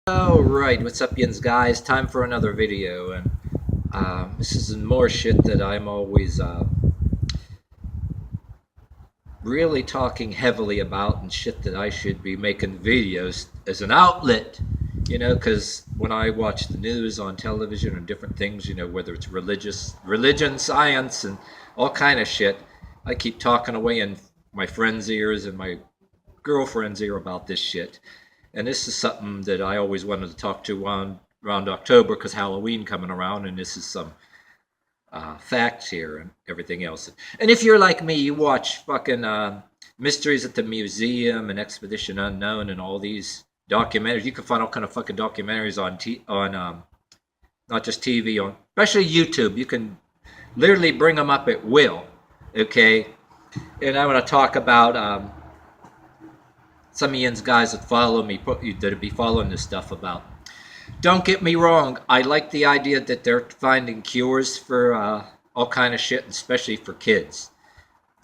Alright, what's up yins guys? Time for another video, and this is more shit that I'm always really talking heavily about, and shit that I should be making videos as an outlet, because when I watch the news on television and different things, whether it's religion, science, and all kind of shit, I keep talking away in my friends' ears and my girlfriend's ear about this shit. And this is something that I always wanted to talk to around October because Halloween coming around, and this is some facts here and everything else. And if you're like me, you watch fucking Mysteries at the Museum and Expedition Unknown and all these documentaries. You can find all kind of fucking documentaries on not just TV, on especially YouTube. You can literally bring them up at will. Okay, and I want to talk about some of you guys that follow me, that'll be following this stuff about. Don't get me wrong, I like the idea that they're finding cures for all kind of shit, especially for kids.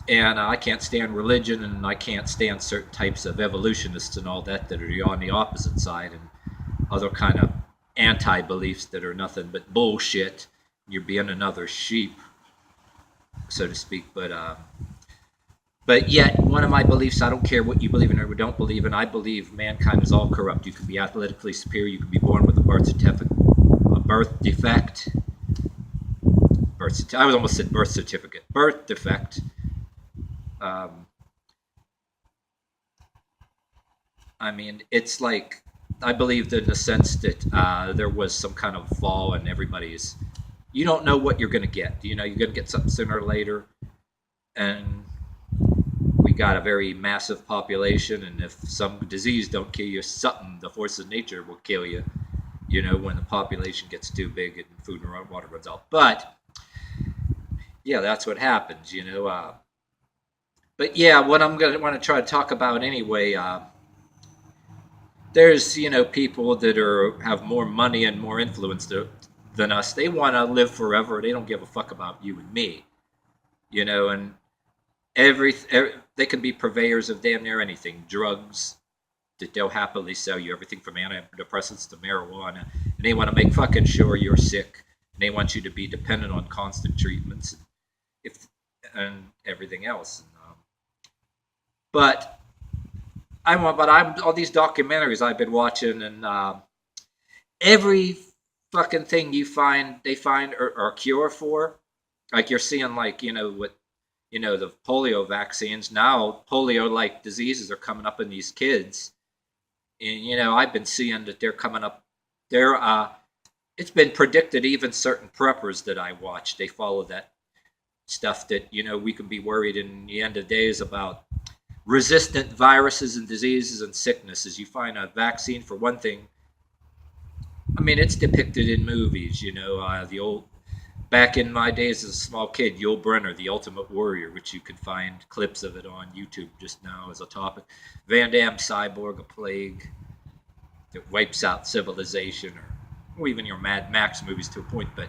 And I can't stand religion, and I can't stand certain types of evolutionists and all that that are on the opposite side, and other kind of anti-beliefs that are nothing but bullshit. You're being another sheep, so to speak. But yet, one of my beliefs, I don't care what you believe in or don't believe in, I believe mankind is all corrupt. You can be athletically superior, you can be born with a birth defect. I almost said birth certificate. Birth defect. I mean, it's like, I believed in the sense that there was some kind of fall, and you don't know what you're going to get. You're going to get something sooner or later. And we got a very massive population, and if some disease don't kill you, the force of nature will kill you, when the population gets too big and food and water runs out. But yeah, that's what happens, but yeah, what I'm going to want to try to talk about anyway, there's, people that have more money and more influence than us. They want to live forever. They don't give a fuck about you and me, and they can be purveyors of damn near anything. Drugs that they'll happily sell you, everything from antidepressants to marijuana, and they want to make fucking sure you're sick, and they want you to be dependent on constant treatments and everything else. But I'm all these documentaries I've been watching, and every fucking thing they find a cure for. Like you're seeing, like, what, the polio vaccines. Now polio-like diseases are coming up in these kids, and I've been seeing that they're coming up. It's been predicted. Even certain preppers that I watch, they follow that stuff that we can be worried in the end of days about resistant viruses and diseases and sicknesses. You find a vaccine for one thing. I mean, it's depicted in movies. The old. Back in my days as a small kid, Yul Brynner, The Ultimate Warrior, which you can find clips of it on YouTube just now as a topic. Van Damme, Cyborg, a plague that wipes out civilization, or even your Mad Max movies to a point, but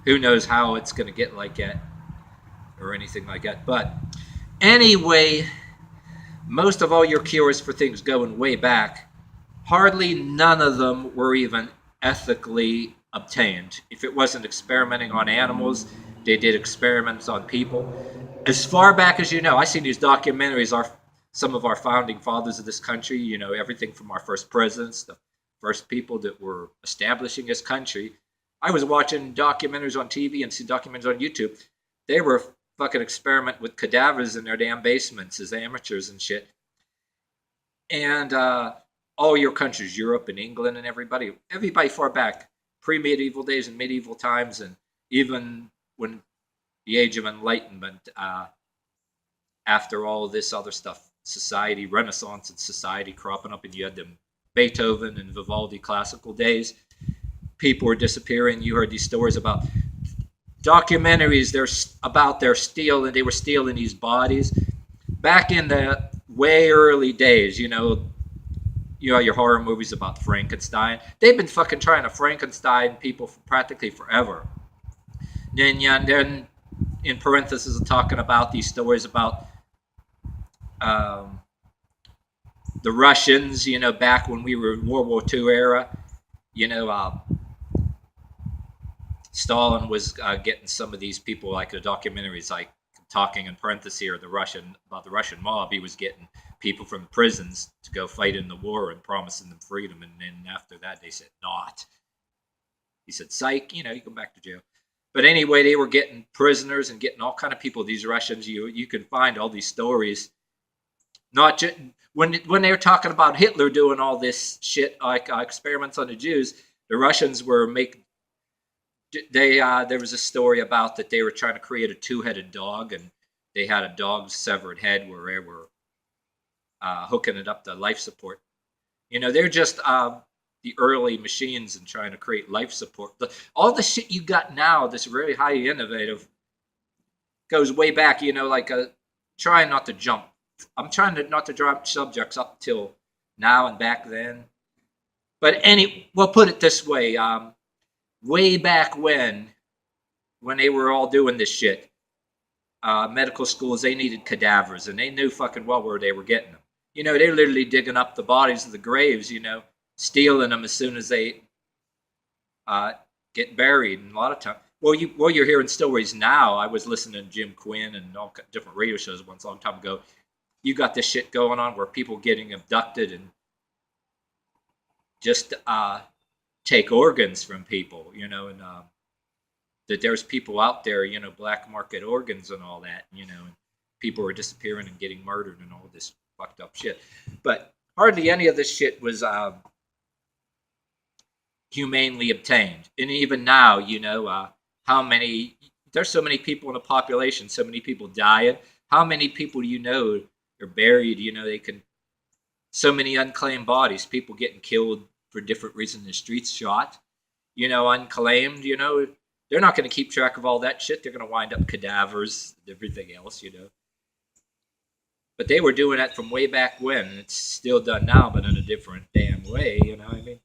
who knows how it's going to get like that or anything like that. But anyway, most of all your cures for things going way back, hardly none of them were even ethically obtained. If it wasn't experimenting on animals, they did experiments on people. As far back as I see these documentaries, some of our founding fathers of this country, everything from our first presidents, the first people that were establishing this country. I was watching documentaries on TV and see documentaries on YouTube. They were fucking experiment with cadavers in their damn basements as amateurs and shit. And all your countries, Europe and England and everybody far back, pre-medieval days and medieval times, and even when the Age of Enlightenment, after all this other stuff, society, Renaissance and society cropping up, and you had them Beethoven and Vivaldi classical days, people were disappearing. You heard these stories about documentaries about their stealing. They were stealing these bodies back in the way early days. Your horror movies about Frankenstein. They've been fucking trying to Frankenstein people for practically forever. Then in parentheses, talking about these stories about the Russians, back when we were in World War II era, you know, Stalin was getting some of these people, like the documentaries, like talking in parentheses here, the Russian about the Russian mob. He was getting people from prisons to go fight in the war and promising them freedom, and then after that they said not. He said, "Psych, you go back to jail." But anyway, they were getting prisoners and getting all kind of people. These Russians, you can find all these stories. Not just when they were talking about Hitler doing all this shit, like experiments on the Jews. The Russians were making there was a story about that they were trying to create a two-headed dog, and they had a dog's severed head where they were hooking it up to life support. They're just the early machines and trying to create life support. All the shit you got now, this really highly innovative, goes way back. Like trying not to jump. I'm trying to not to drop subjects up till now and back then. But we'll put it this way. Way back when they were all doing this shit, medical schools, they needed cadavers, and they knew fucking well where they were getting them. They're literally digging up the bodies of the graves, stealing them as soon as they get buried. And a lot of times, you're hearing stories now. I was listening to Jim Quinn and all different radio shows once a long time ago. You got this shit going on where people getting abducted and just take organs from people, and that there's people out there, black market organs and all that, and people are disappearing and getting murdered and all this fucked up shit. But hardly any of this shit was humanely obtained. And even now, there's so many people in the population, so many people dying. How many people are buried? So many unclaimed bodies, people getting killed for different reasons in the streets, shot, unclaimed, they're not going to keep track of all that shit. They're going to wind up cadavers and everything else, But they were doing that from way back when, and it's still done now, but in a different damn way, you know what I mean?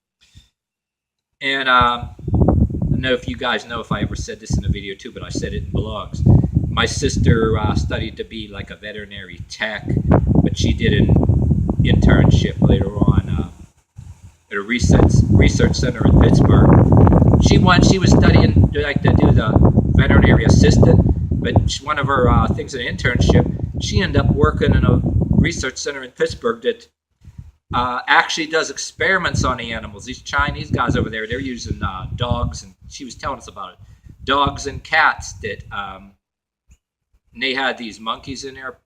And I don't know if you guys know if I ever said this in a video too, but I said it in blogs. My sister studied to be like a veterinary tech, but she did an internship later on at a research center in Pittsburgh. She was studying like to do the veterinary assistant, but one of her things in an internship, she ended up working in a research center in Pittsburgh that actually does experiments on the animals. These Chinese guys over there, they're using dogs, and she was telling us about it. Dogs and cats that and they had these monkeys in there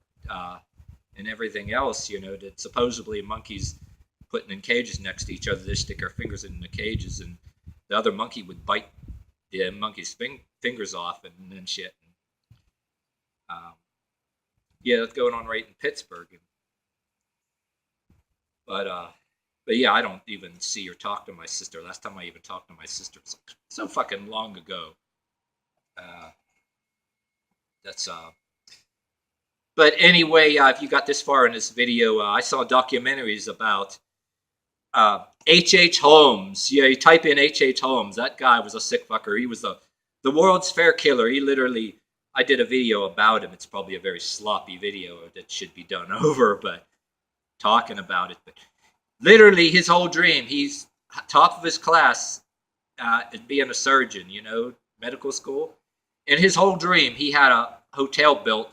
and everything else, that supposedly monkeys putting in cages next to each other. They stick their fingers in the cages, and the other monkey would bite the monkey's fingers off and then shit. Yeah, that's going on right in Pittsburgh. But yeah, I don't even see or talk to my sister. Last time I even talked to my sister was so fucking long ago. But anyway, if you got this far in this video, I saw documentaries about H.H. Holmes. Yeah, you type in H.H. Holmes. That guy was a sick fucker. He was the World's Fair killer. He literally, I did a video about him. It's probably a very sloppy video that should be done over, but talking about it. But literally, his whole dream, he's top of his class at being a surgeon, medical school. In his whole dream, he had a hotel built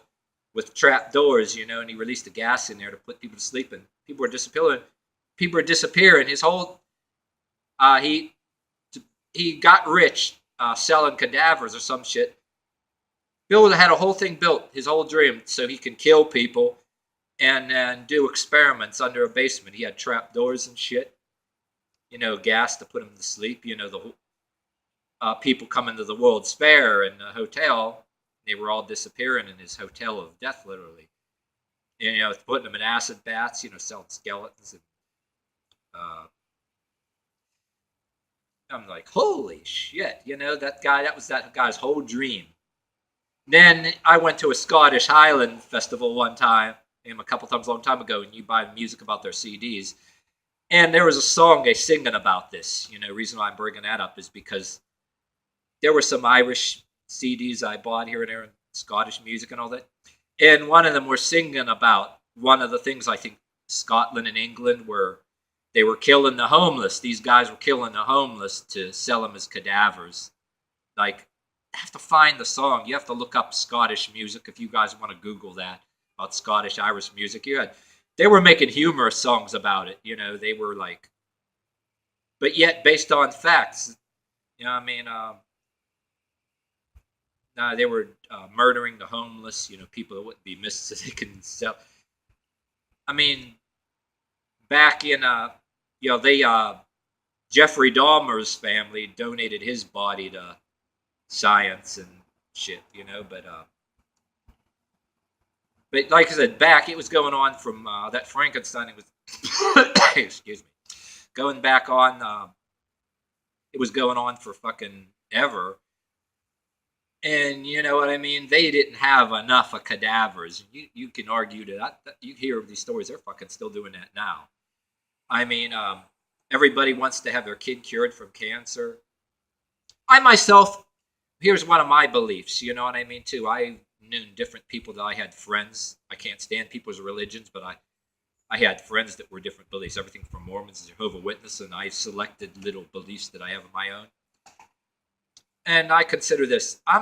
with trap doors, and he released the gas in there to put people to sleep, and people were disappearing. His whole he got rich selling cadavers or some shit. Bill had a whole thing built, his whole dream, so he can kill people and then do experiments under a basement. He had trap doors and shit, gas to put them to sleep. The people coming to the World's Fair and the hotel, they were all disappearing in his hotel of death, literally. And, putting them in acid baths, selling skeletons. And, I'm like, holy shit, that was that guy's whole dream. Then I went to a Scottish Highland festival one time, a couple times a long time ago, and you buy music about their CDs. And there was a song they singing about this. The reason why I'm bringing that up is because there were some Irish CDs I bought here and there, and Scottish music and all that. And one of them were singing about one of the things I think Scotland and England were They were killing the homeless. These guys were killing the homeless to sell them as cadavers. Like, you have to find the song. You have to look up Scottish music if you guys want to Google that about Scottish Irish music. They were making humorous songs about it. They were like, but yet based on facts. You know what I mean? They were murdering the homeless. People that wouldn't be missed so they can sell. I mean, back in they Jeffrey Dahmer's family donated his body to science and shit. But like I said, back it was going on from that Frankenstein. It was excuse me, going back on. It was going on for fucking ever. And you know what I mean? They didn't have enough of cadavers. You can argue that you hear these stories, they're fucking still doing that now. I mean, everybody wants to have their kid cured from cancer. I myself, here's one of my beliefs, you know what I mean, too. I knew different people that I had friends. I can't stand people's religions, but I had friends that were different beliefs, everything from Mormons to Jehovah's Witnesses, and I selected little beliefs that I have of my own. And I consider this, I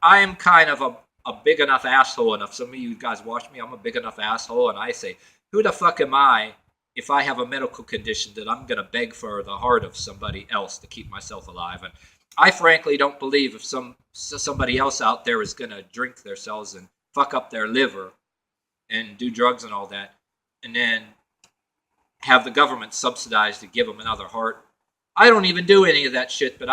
am kind of a big enough asshole enough. Some of you guys watch me, I'm a big enough asshole, and I say, who the fuck am I if I have a medical condition that I'm going to beg for the heart of somebody else to keep myself alive? And I frankly don't believe if somebody else out there is going to drink their cells and fuck up their liver and do drugs and all that, and then have the government subsidize to give them another heart. I don't even do any of that shit, but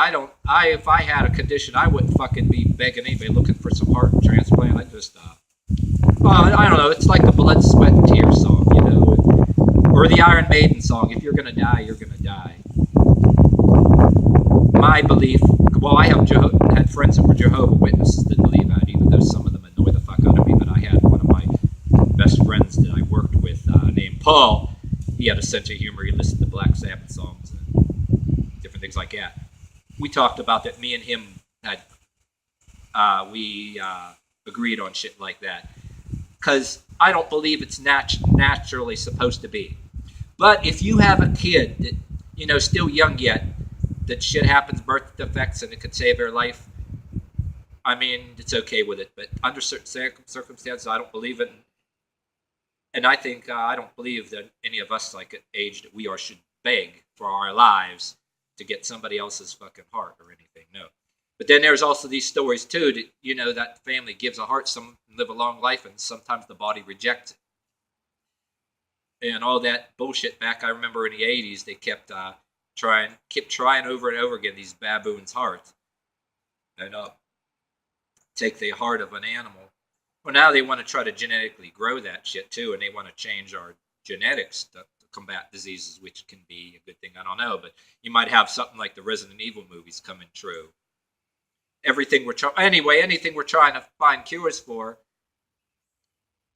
if I had a condition, I wouldn't fucking be begging anybody looking for some heart transplant. I just, I don't know, it's like the Blood, Sweat, and Tears song, or the Iron Maiden song, if you're gonna die, you're gonna die. My belief, well, I had friends that were Jehovah's Witnesses that believe that, even though some of them annoy the fuck out of me, but I had one of my best friends that I worked with named Paul. He had a sense of humor. He listened to Black Sabbath songs and different things like that. We talked about that. Me and him had we agreed on shit like that because I don't believe it's naturally supposed to be. But if you have a kid that still young yet, that shit happens, birth defects, and it could save their life, I mean, it's okay with it. But under certain circumstances, I don't believe it. And I think I don't believe that any of us, like at age that we are, should beg for our lives to get somebody else's fucking heart or anything. No. But then there's also these stories too that that family gives a heart, some live a long life, and sometimes the body rejects it. And all that bullshit back, I remember in the 80s, they kept trying over and over again these baboons' hearts. And take the heart of an animal. Well, now they want to try to genetically grow that shit too, and they want to change our genetics to combat diseases, which can be a good thing. I don't know, but you might have something like the Resident Evil movies coming true. Anything we're trying to find cures for,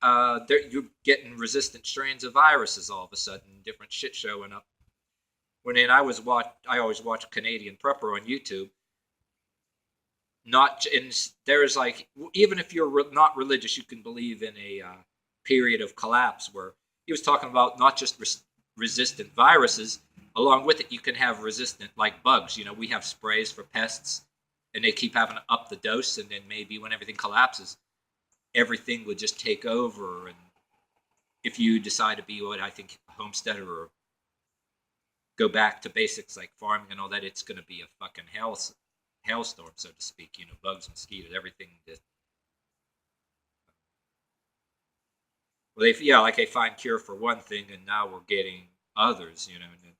you're getting resistant strains of viruses all of a sudden, different shit showing up. I always watch Canadian Prepper on YouTube. There's like, even if you're not religious, you can believe in a period of collapse where he was talking about not just resistant viruses. Along with it, you can have resistant like bugs. We have sprays for pests, and they keep having to up the dose, and then maybe when everything collapses, everything would just take over. And if you decide to be what I think a homesteader or go back to basics like farming and all that, it's going to be a fucking hailstorm, so to speak. Bugs, mosquitoes, everything. Like they find cure for one thing, and now we're getting others. And then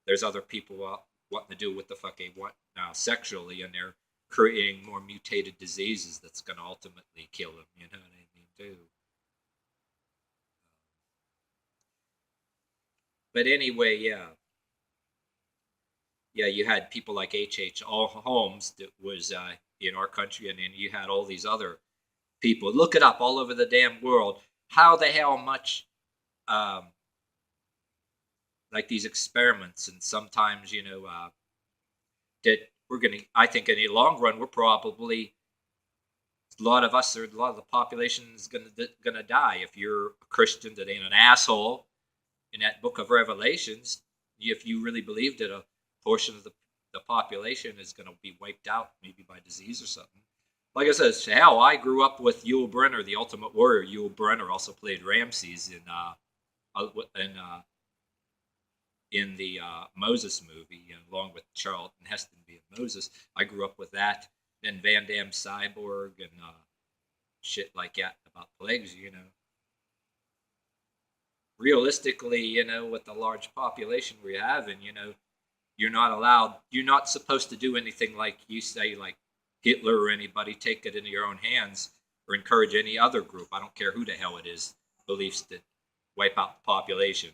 there's other people wanting to do what the fuck they want now sexually, and they're creating more mutated diseases that's going to ultimately kill them. You know what I mean, too. But anyway, yeah, you had people like H.H. Holmes that was in our country, and then you had all these other people. Look it up all over the damn world. How the hell much, like these experiments, and sometimes, that we're going to, I think in the long run, we're probably, a lot of the population is going to die. If you're a Christian that ain't an asshole, in that book of Revelations, if you really believed that a portion of the population is going to be wiped out, maybe by disease or something. Like I said, hell, I grew up with Yul Brynner, the Ultimate Warrior. Yul Brynner also played Ramses in the Moses movie, along with Charlton Heston being Moses. I grew up with that. Then Van Damme Cyborg and shit like that about plagues, Realistically, with the large population we have, and you're not supposed to do anything like you say, like Hitler or anybody, take it into your own hands or encourage any other group. I don't care who the hell it is, beliefs that wipe out the population.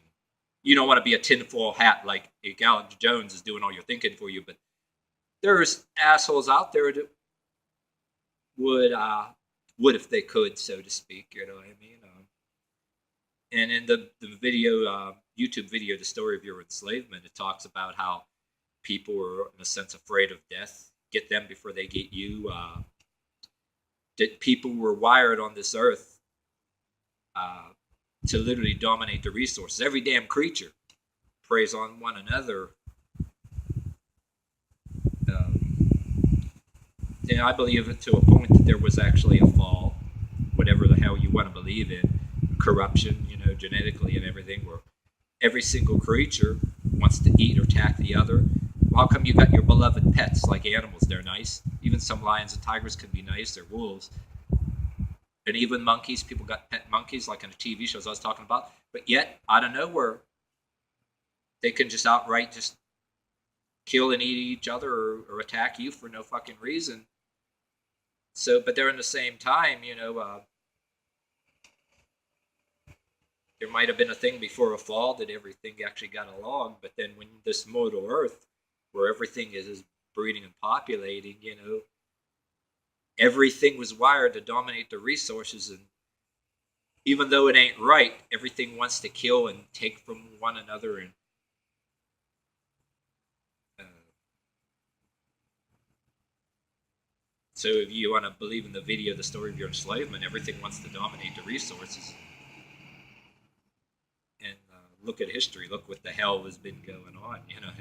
You don't want to be a tinfoil hat like Alex Jones is doing all your thinking for you, but there's assholes out there that would if they could, so to speak. You know what I mean? And in the video, YouTube video, the story of your enslavement, it talks about how people were, in a sense, afraid of death. Get them before they get you. That people were wired on this earth to literally dominate the resources. Every damn creature preys on one another. And I believe it to a point that there was actually a fall, whatever the hell you want to believe in, corruption, genetically and everything, where every single creature wants to eat or attack the other. How come you got your beloved pets like animals? They're nice. Even some lions and tigers can be nice. They're wolves. And even monkeys. People got pet monkeys like in the TV shows I was talking about. But yet, out of nowhere, they can just outright just kill and eat each other or attack you for no fucking reason. So, but they're in the same time, there might have been a thing before a fall that everything actually got along, but then when this mortal earth, where everything is breeding and populating, everything was wired to dominate the resources, and even though it ain't right, everything wants to kill and take from one another. And so if you want to believe in the video, the story of your enslavement, everything wants to dominate the resources. And look at history. Look what the hell has been going on. You know what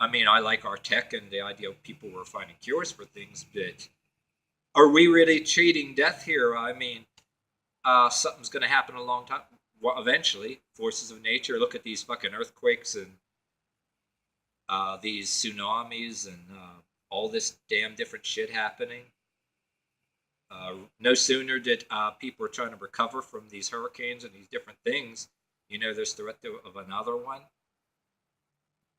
I mean? I like our tech and the idea of people were finding cures for things, but are we really cheating death here? I mean, something's going to happen a long time. Well, eventually, forces of nature. Look at these fucking earthquakes and these tsunamis and all this damn different shit happening. No sooner did people were trying to recover from these hurricanes and these different things, there's threat of another one.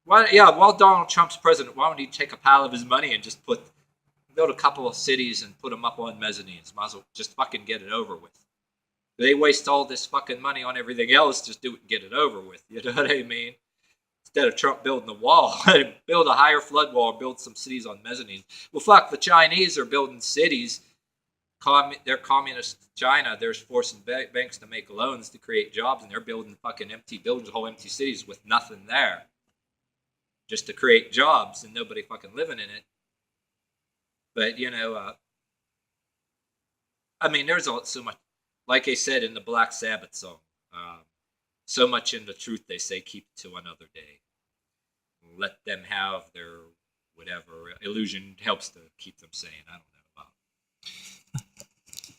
While Donald Trump's president, why don't he take a pile of his money and just build a couple of cities and put them up on mezzanines? Might as well just fucking get it over with. They waste all this fucking money on everything else, just do it and get it over with. You know what I mean? Instead of Trump building the wall, build a higher flood wall, build some cities on mezzanines. Well, fuck, the Chinese are building cities. They're communist China. They're forcing banks to make loans to create jobs, and they're building fucking empty buildings, whole empty cities with nothing there, just to create jobs and nobody fucking living in it. But I mean, there's so much. Like I said in the Black Sabbath song, so much in the truth they say, keep it to another day. Let them have their whatever illusion helps to keep them sane. I don't know about.